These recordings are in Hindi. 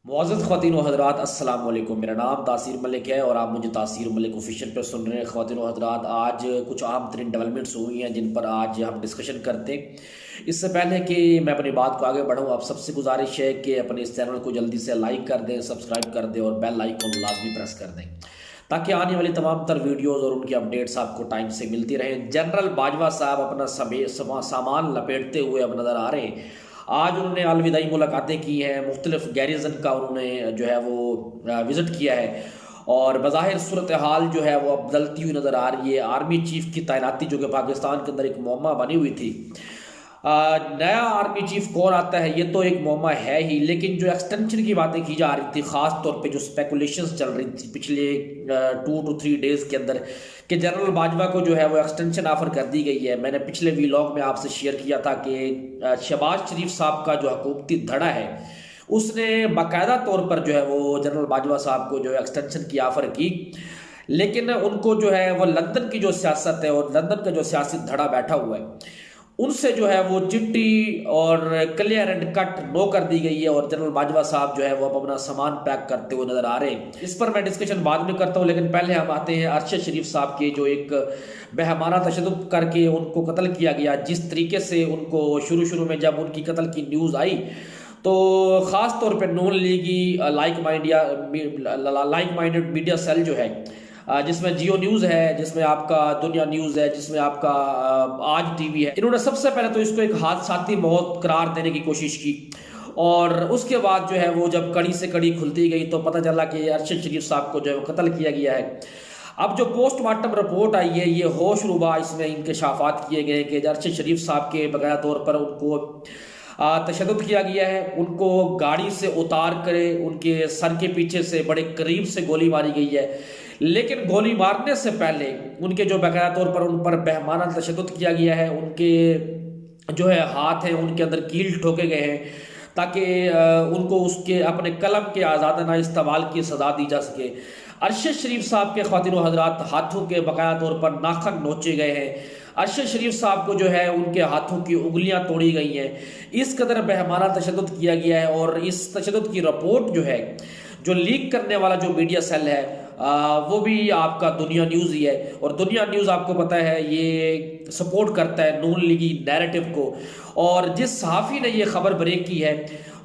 मुअज़्ज़ज़ ख़वातीन व हज़रात, अस्सलाम वालेकुम। मेरा नाम तासीर मलिक है और आप मुझे तासीर मलिक ऑफिशियल पर सुन रहे हैं। ख़वातीन व हज़रात, आज कुछ आम तरीन डेवलपमेंट्स हुई हैं जिन पर आज हम डिस्कशन करते हैं। इससे पहले कि मैं अपनी बात को आगे बढ़ाऊँ, आप सबसे गुजारिश है कि अपने इस चैनल को जल्दी से लाइक कर दें, सब्सक्राइब कर दें और बेल आइकन लाजमी प्रेस कर दें, ताकि आने वाली तमाम तर वीडियोज़ और उनकी अपडेट्स आपको टाइम से मिलती रहें। जनरल बाजवा साहब अपना सामान लपेटते हुए अब नज़र आ रहे हैं। आज उन्होंने अलविदाई मुलाकातें की हैं, मुख्तलिफ गैरिजन का उन्होंने जो है वो विज़िट किया है और बज़ाहिर सूरत हाल जो है वो अब बदलती हुई नज़र आ रही है। आर्मी चीफ़ की तैनाती जो कि पाकिस्तान के अंदर एक मुअम्मा बनी हुई थी, नया आर्मी चीफ कौन आता है ये तो एक मुअम्मा है ही, लेकिन जो एक्सटेंशन की बातें की जा रही थी, ख़ास तौर पे जो स्पेकुलेशंस चल रही थी पिछले 2 to 3 डेज़ के अंदर कि जनरल बाजवा को जो है वो एक्सटेंशन ऑफर कर दी गई है। मैंने पिछले व्लॉग में आपसे शेयर किया था कि शहबाज शरीफ साहब का जो हुकूमती धड़ा है उसने बाकायदा तौर पर जो है वो जनरल बाजवा साहब को जो है एक्सटेंशन की ऑफर की, लेकिन उनको जो है वो लंदन की जो सियासत है और लंदन का जो सियासी धड़ा बैठा हुआ है उनसे जो है वो चिट्टी और क्लियर एंड कट नो कर दी गई है और जनरल बाजवा साहब जो है वो अब अपना सामान पैक करते हुए नजर आ रहे हैं। इस पर मैं डिस्कशन बाद में करता हूँ, लेकिन पहले हम आते हैं अरशद शरीफ साहब के, जो एक बेहमाना तशद्दुद करके उनको कत्ल किया गया। जिस तरीके से उनको शुरू में जब उनकी कत्ल की न्यूज़ आई तो ख़ास तौर पर नॉन लीगी लाइक माइंडेड मीडिया सेल जो है, जिसमें जियो न्यूज़ है, जिसमें आपका दुनिया न्यूज़ है, जिसमें आपका आज टीवी है, इन्होंने सबसे पहले तो इसको एक हादसाती मौत करार देने की कोशिश की और उसके बाद जो है वो जब कड़ी से कड़ी खुलती गई तो पता चला कि अरशद शरीफ साहब को जो है वो कत्ल किया गया है। अब जो पोस्टमार्टम रिपोर्ट आई है ये होशरुबा इसमें इंकशाफात किए गए कि अरशद शरीफ साहब के बकाया तौर पर उनको तशद्दुद किया गया है, उनको गाड़ी से उतार कर उनके सर के पीछे से बड़े करीब से गोली मारी गई है, लेकिन गोली मारने से पहले उनके जो बाकायदा तौर पर उन पर बेहमाना तशद्दुद किया गया है। उनके जो है हाथ हैं उनके अंदर कील ठोके गए हैं ताकि उनको उसके अपने कलम के आज़ादाना इस्तेमाल की सज़ा दी जा सके। अरशद शरीफ साहब के ख़वातीन व हज़रात हाथों के बाकायदा तौर पर नाखन नोचे गए हैं। अरशद शरीफ साहब को जो है उनके हाथों की उंगलियां तोड़ी गई हैं। इस कदर बेहमाना तशद्दुद किया गया है और इस तशद्दुद की रिपोर्ट जो है जो लीक करने वाला जो मीडिया सेल है वो भी आपका दुनिया न्यूज़ ही है और दुनिया न्यूज़ आपको पता है ये सपोर्ट करता है नून लीगी नैरेटिव को। और जिस सहाफ़ी ने ये खबर ब्रेक की है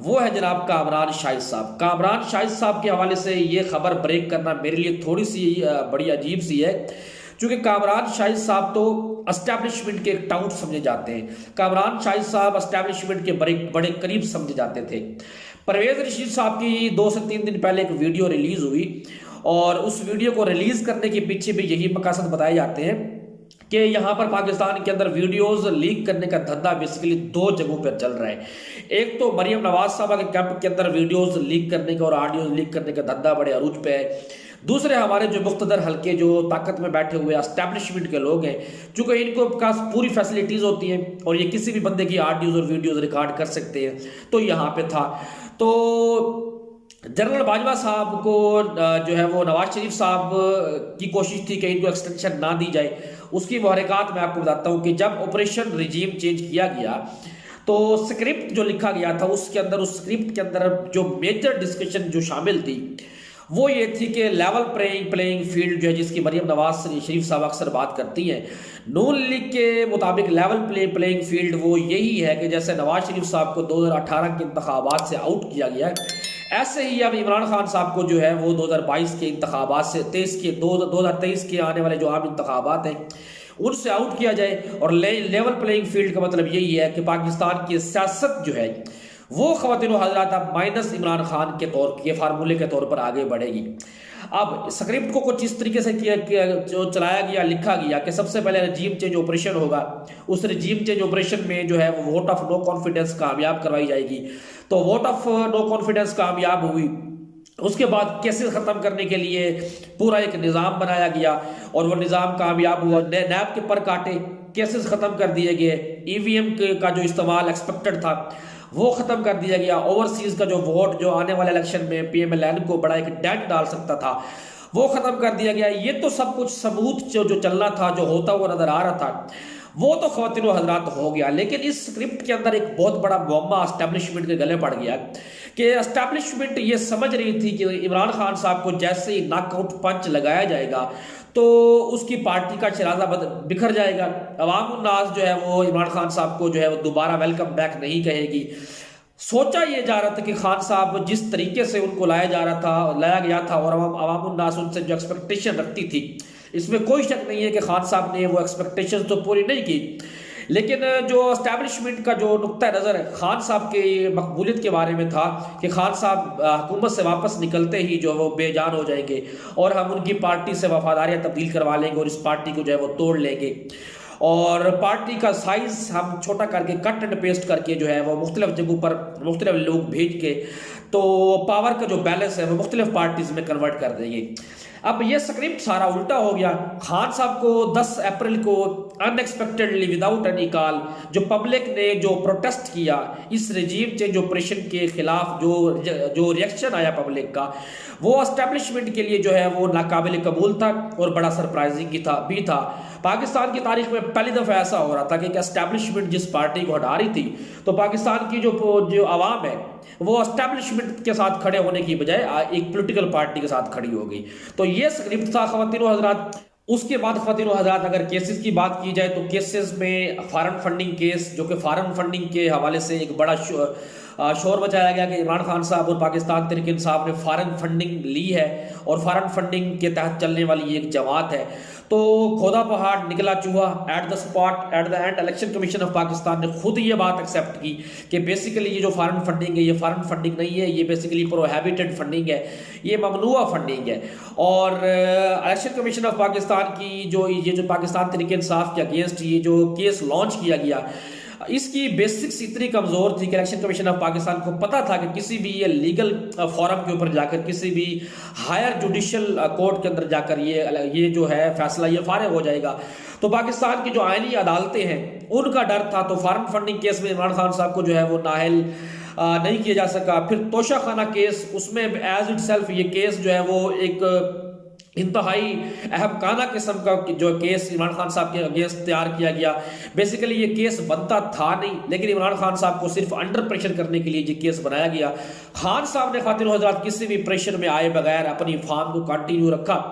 वो है जनाब कामरान शाहिद साहब। कामरान शाहिद साहब के हवाले से ये खबर ब्रेक करना मेरे लिए थोड़ी सी बड़ी अजीब सी है, क्योंकि कामरान शाहिद साहब तो एस्टैब्लिशमेंट के एक टाउट समझे जाते हैं। कामरान शाहिद साहब एस्टैब्लिशमेंट के बड़े बड़े करीब समझे जाते थे। परवेज रशीद साहब की 2 से 3 दिन पहले एक वीडियो रिलीज हुई और उस वीडियो को रिलीज करने के पीछे भी यही मकसद बताए जाते हैं कि यहाँ पर पाकिस्तान के अंदर वीडियोस लीक करने का धंधा बेसिकली 2 जगहों पर चल रहा है। एक तो मरियम नवाज साहब के कैंप के अंदर वीडियोस लीक करने का और ऑडियोज लीक करने का धंधा बड़े अरूज पे है। दूसरे हमारे जो मुख्तदर हल्के जो ताकत में बैठे हुए एस्टैब्लिशमेंट के लोग हैं, चूंकि इनको पास पूरी फैसिलिटीज होती हैं और ये किसी भी बंदे की ऑडियोज और वीडियोज रिकॉर्ड कर सकते हैं, तो यहाँ पे था। तो जनरल बाजवा साहब को जो है वो नवाज शरीफ साहब की कोशिश थी कि इनको एक्सटेंशन ना दी जाए। उसकी मुहरक़ात मैं आपको बताता हूँ कि जब ऑपरेशन रिजीम चेंज किया गया तो स्क्रिप्ट जो लिखा गया था उसके अंदर, उस स्क्रिप्ट के अंदर जो मेजर डिस्कशन जो शामिल थी वो ये थी कि लेवल प्लेइंग फील्ड जो है, जिसकी मरियम नवाज शरीफ साहब अक्सर बात करती हैं, नून लीग के मुताबिक लेवल प्लेइंग फील्ड वो यही है कि जैसे नवाज शरीफ साहब को 2018 के इंतखाबात से आउट किया गया है, ऐसे ही अब इमरान खान साहब को जो है वो 2022 के इंतखाबात से 2023 के आने वाले जो आम इंतखाबात हैं उनसे आउट किया जाए। और लेवल प्लेइंग फील्ड का मतलब यही है कि पाकिस्तान की सियासत जो है वो ख़वातीन व हज़रात अब माइनस इमरान खान के फार्मूले के तौर पर आगे बढ़ेगी। अब स्क्रिप्ट को कुछ इस तरीके से किया जो चलाया गया, लिखा गया कि सबसे पहले रजीम चेंज ऑपरेशन होगा। उस रजीम चेंज ऑपरेशन में जो है वो वोट ऑफ नो कॉन्फिडेंस कामयाब करवाई जाएगी। तो वोट ऑफ नो कॉन्फिडेंस कामयाब हुई, उसके बाद केसेस खत्म करने के लिए पूरा एक निज़ाम बनाया गया और वो निज़ाम कामयाब हुआ। नैब के पर काटे, केसेस खत्म कर दिए गए। ईवीएम का जो इस्तेमाल एक्सपेक्टेड था वो खत्म कर दिया गया। ओवरसीज का जो वोट जो आने वाले इलेक्शन में पीएमएलएन को बड़ा एक डेंट डाल सकता था वो खत्म कर दिया गया। ये तो सब कुछ सबूत जो चलना था, जो होता हुआ नजर आ रहा था, वो तो ख़वातीन व हज़रात हो गया। लेकिन इस स्क्रिप्ट के अंदर एक बहुत बड़ा मुअम्मा एस्टैब्लिशमेंट के गले पड़ गया कि एस्टैब्लिशमेंट ये समझ रही थी कि इमरान खान साहब को जैसे ही नॉकआउट पंच लगाया जाएगा तो उसकी पार्टी का शराजा बिखर जाएगा। अवाम उन्नास जो है वो इमरान खान साहब को जो है वो दोबारा वेलकम बैक नहीं कहेगी। सोचा ये जा रहा था कि खान साहब जिस तरीके से उनको लाया गया था और अवाम उन्नास उनसे जो एक्सपेक्टेशन रखती थी, इसमें कोई शक नहीं है कि खान साहब ने वो एक्सपेक्टेशन तो पूरी नहीं की, लेकिन जो एस्टैब्लिशमेंट का जो नुक्ता नज़र है खान साहब के मकबूलियत के बारे में था कि खान साहब हुकूमत से वापस निकलते ही जो वो बेजान हो जाएंगे और हम उनकी पार्टी से वफादारियाँ तब्दील करवा लेंगे और इस पार्टी को जो है वो तोड़ लेंगे और पार्टी का साइज हम छोटा करके कट एंड पेस्ट करके जो है वो मुख्तलिफ जगहों पर मुख्तलिफ लोग भेज के तो पावर का जो बैलेंस है वो मुख्तलिफ पार्टीज में कन्वर्ट कर देंगे। अब ये स्क्रिप्ट सारा उल्टा हो गया। खान साहब को 10 अप्रैल को अनएक्सपेक्टेडली विदाउट एनी कॉल जो पब्लिक ने जो प्रोटेस्ट किया इस रजीम चेंज ऑपरेशन के खिलाफ जो रिएक्शन आया पब्लिक का, वो एस्टेब्लिशमेंट के लिए जो है वो नाकाबिल कबूल था और बड़ा सरप्राइजिंग भी था। पाकिस्तान की तारीख में पहली दफा ऐसा हो रहा था कि एस्टेब्लिशमेंट जिस पार्टी को हटा रही थी तो पाकिस्तान की जो आवाम है वो एस्टेब्लिशमेंट के साथ खड़े होने की बजाय एक पॉलिटिकल पार्टी के साथ खड़ी हो गई। तो ये स्क्रिप्ट था ख़वातीन हज़रात। उसके बाद ख़वातीन हज़रात अगर केसेस की बात की जाए तो केसेस में फॉरेन फंडिंग केस, जो कि फॉरेन फंडिंग के हवाले से एक बड़ा शोर मचाया गया कि इमरान खान साहब और पाकिस्तान तहरीक इंसाफ ने फॉरेन फंडिंग ली है और फॉरेन फंडिंग के तहत चलने वाली एक जमात है। तो खोदा पहाड़ निकला चूहा at the spot at the end election commission of Pakistan ने खुद ये बात एक्सेप्ट की कि बेसिकली ये जो फॉरेन फंडिंग है ये फॉरेन फंडिंग नहीं है, ये बेसिकली प्रोहिबिटेड फंडिंग है, ये ममनुआ फंडिंग है। और इलेक्शन कमीशन ऑफ पाकिस्तान की ये जो पाकिस्तान तहरीक इंसाफ के अगेंस्ट ये जो केस लॉन्च किया गया इसकी बेसिक्स इतनी कमजोर थी कि इलेक्शन कमीशन ऑफ पाकिस्तान को पता था कि किसी भी ये लीगल फोरम के ऊपर जाकर किसी भी हायर जुडिशियल कोर्ट के अंदर जाकर ये जो है फैसला ये फारिग हो जाएगा। तो पाकिस्तान की जो आईनी अदालतें हैं उनका डर था। तो फॉरेन फंडिंग केस में इमरान खान साहब को जो है वो नाअहल नहीं किया जा सका। फिर तोशा खाना केस, उसमें एज इट सेल्फ ये केस जो है वो एक इंतहाई अहमकाना किस्म का जो केस इमरान खान साहब के अगेंस्ट तैयार किया गया। बेसिकली ये केस बनता था नहीं, लेकिन इमरान खान साहब को सिर्फ अंडर प्रेशर करने के लिए ये केस बनाया गया। खान साहब ने ख़वातीन हज़रात किसी भी प्रेशर में आए बगैर अपनी फार्म को कंटिन्यू रखा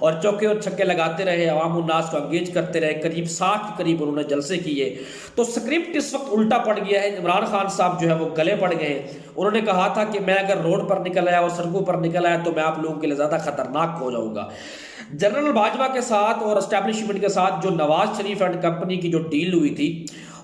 और चौके और छक्के लगाते रहे, अवाम उन्नास को एंगेज करते रहे। करीब 60 के करीब उन्होंने जलसे किए। तो स्क्रिप्ट इस वक्त उल्टा पड़ गया है। इमरान खान साहब जो है वो गले पड़ गए। उन्होंने कहा था कि मैं अगर रोड पर निकल आया और सड़कों पर निकल आया तो मैं आप लोगों के लिए ज़्यादा खतरनाक हो जाऊंगा। जनरल बाजवा के साथ और एस्टैब्लिशमेंट के साथ जो नवाज शरीफ एंड कंपनी की जो डील हुई थी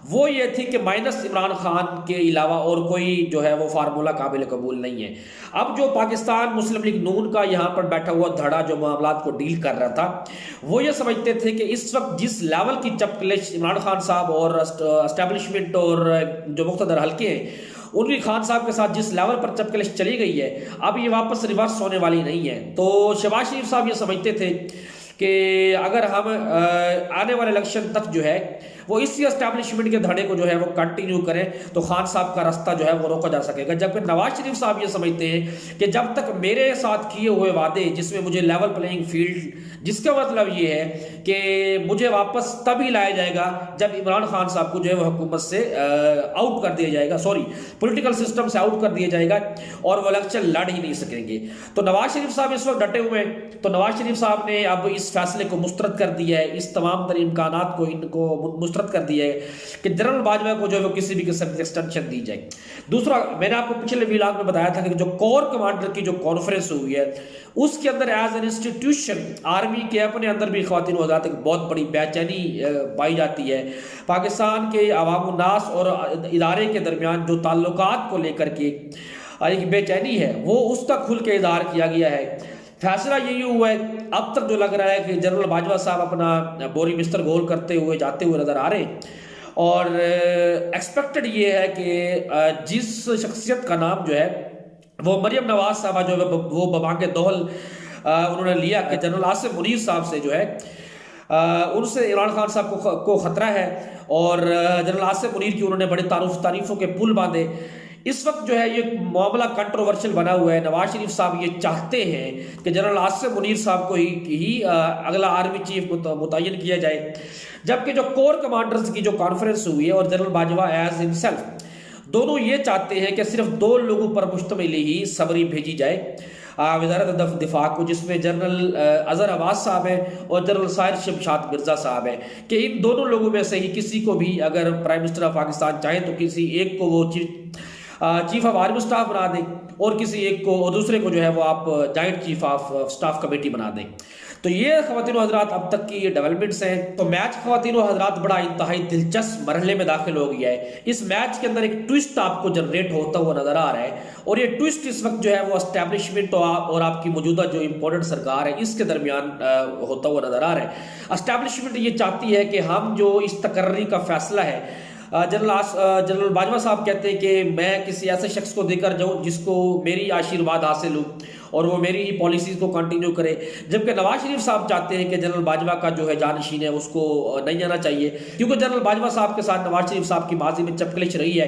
वो ये थी कि माइनस इमरान खान के अलावा और कोई जो है वो फार्मूला काबिल कबूल नहीं है। अब जो पाकिस्तान मुस्लिम लीग नून का यहाँ पर बैठा हुआ धड़ा जो मामलात को डील कर रहा था वो ये समझते थे कि इस वक्त जिस लेवल की चपकलिश इमरान खान साहब और एस्टैब्लिशमेंट और जो मुख्तदर हल्के हैं उनकी खान साहब के साथ जिस लेवल पर चपकलिश चली गई है अब ये वापस रिवर्स होने वाली नहीं है। तो शहबाज शरीफ साहब ये समझते थे कि अगर हम आने वाले इलेक्शन तक जो है वो इसी एस्टैब्लिशमेंट के धड़े को जो है वो कंटिन्यू करें तो खान साहब का रास्ता जो है वो रोका जा सकेगा। जबकि नवाज शरीफ साहब ये समझते हैं कि जब तक मेरे साथ किए हुए वादे जिसमें मुझे लेवल प्लेइंग फील्ड, जिसका मतलब ये है कि मुझे वापस तभी लाया जाएगा जब इमरान खान साहब को जो है वो हुकूमत से आउट कर दिया जाएगा, पॉलिटिकल सिस्टम से आउट कर दिया जाएगा और वो इलेक्शन लड़ ही नहीं सकेंगे। तो नवाज शरीफ साहब इस वक्त डटे हुए हैं। तो नवाज शरीफ साहब ने अब इस फैसले को मुस्तरद कर दिया है, इस तमाम तरह इम्कानात को इनको मुस्तरद कर दिया है कि जनरल बाजवा को जो है वो किसी भी किस्म की एक्सटेंशन दी जाए। दूसरा, मैंने आपको पिछले व्लॉग में बताया था कि जो कोर कमांडर की जो कॉन्फ्रेंस हुई है उसके अंदर एज एन इंस्टीट्यूशन आर्मी के अपने अंदर भी ख़वातीन हज़रात एक बहुत बड़ी बेचैनी पाई जाती है। पाकिस्तान के अवाम उन्नास और इदारे के दरमियान जो ताल्लुकात को लेकर के एक बेचैनी है वो उसका खुल के इज़हार किया गया है। फैसला यही हुआ है अब तक जो लग रहा है कि जनरल बाजवा साहब अपना बोरी बिस्तर गोल करते हुए जाते हुए नजर आ रहे हैं और एक्सपेक्टेड ये है कि जिस शख्सियत का नाम जो है वो मरियम नवाज साहबा जो है वो बबांगे दोहल उन्होंने लिया कि जनरल आसिम मुनीर साहब से जो है उनसे इमरान खान साहब को खतरा है और जनरल आसिम मुनीर की उन्होंने बड़े तारीफों के पुल बांधे। इस वक्त जो है ये मामला कंट्रोवर्शियल बना हुआ है। नवाज शरीफ साहब ये चाहते हैं कि जनरल आसिम मुनीर साहब को ही अगला आर्मी चीफ मुतय्यन किया जाए, जबकि जो कोर कमांडर्स की जो कॉन्फ्रेंस हुई है और जनरल बाजवा एज हिमसेल्फ दोनों ये चाहते हैं कि सिर्फ 2 लोगों पर मुश्तमिल ही समरी भेजी जाए वजारत दिफा को, जिसमें जनरल अजहर अब्बास साहब हैं और जनरल साहिर शमशाद मिर्जा साहब हैं, कि इन दोनों लोगों में से ही किसी को भी अगर प्राइम मिनिस्टर ऑफ पाकिस्तान चाहे तो किसी एक को वो चीफ ऑफ आर्मी स्टाफ बना दें और किसी एक को और दूसरे को जो है वो आप joint chief of staff committee बना दें। तो ये ख़वातीन हज़रात अब तक की ये डेवलपमेंट्स हैं। तो मैच ख़वातीन हज़रात बड़ा इंतहाई दिलचस्प मरहले में दाखिल हो गया है। इस मैच के अंदर एक ट्विस्ट आपको जनरेट होता हुआ नजर आ रहा है और ये ट्विस्ट इस वक्त जो है वो एस्टैब्लिशमेंट और आपकी मौजूदा जो इम्पोर्टेंट सरकार है इसके दरमियान होता हुआ नजर आ रहा है। एस्टैब्लिशमेंट ये चाहती है कि हम जो इस तकर्री का फैसला है, जनरल बाजवा साहब कहते हैं कि मैं किसी ऐसे शख्स को देकर जाऊं जिसको मेरी आशीर्वाद हासिल हो और वो मेरी ही पॉलिसीज को कंटिन्यू करे, जबकि नवाज शरीफ साहब चाहते हैं कि जनरल बाजवा का जो है जानशीन है उसको नहीं आना चाहिए, क्योंकि जनरल बाजवा साहब के साथ नवाज शरीफ साहब की माजी में चपकलिश रही है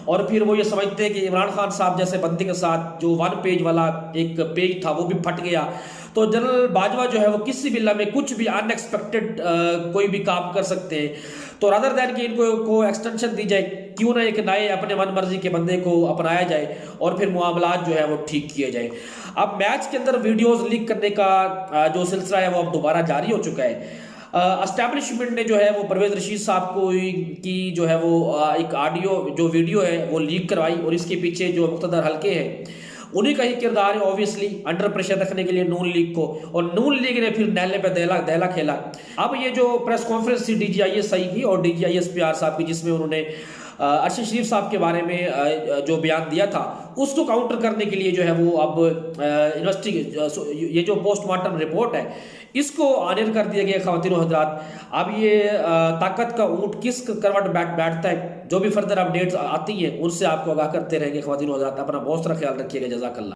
और फिर वो ये समझते हैं कि इमरान खान साहब जैसे बंदे के साथ जो 1 पेज वाला एक पेज था वो भी फट गया, तो जनरल बाजवा जो है वो किसी भी लम्हे कुछ भी अनएक्सपेक्टेड कोई भी काम कर सकते हैं। तो रादर दैन कि इनको को एक्सटेंशन दी जाए, क्यों ना एक नए अपने मन मर्जी के बंदे को अपनाया जाए और फिर मामलात जो है वो ठीक किए जाए। अब मैच के अंदर वीडियोस लीक करने का जो सिलसिला है वो अब दोबारा जारी हो चुका है। एस्टैब्लिशमेंट ने जो है वो परवेज रशीद साहब को की जो है वो एक ऑडियो जो वीडियो है वो लीक करवाई और इसके पीछे जो मुख्तदर हल्के हैं उन्हीं का ही किरदार है ऑब्वियसली, अंडर प्रेशर रखने के लिए नून लीग को, और नून लीग ने फिर नहले पे दहला खेला। अब ये जो प्रेस कॉन्फ्रेंस थी DGISI की और DGISPR साहब की, जिसमें उन्होंने अरशद शरीफ साहब के बारे में जो बयान दिया था उसको काउंटर करने के लिए जो है वो अब ये जो पोस्टमार्टम रिपोर्ट है इसको ऑनर कर दिया गया। ख़वातीन हज़रात, अब ये ताकत का ऊँट किस करवट बैठता है, जो भी फर्दर अपडेट्स आती हैं उनसे आपको आगाह करते रहेंगे। ख़वातीन हज़रात, अपना बहुत सारा ख्याल रखिएगा। जज़ाकल्लाह।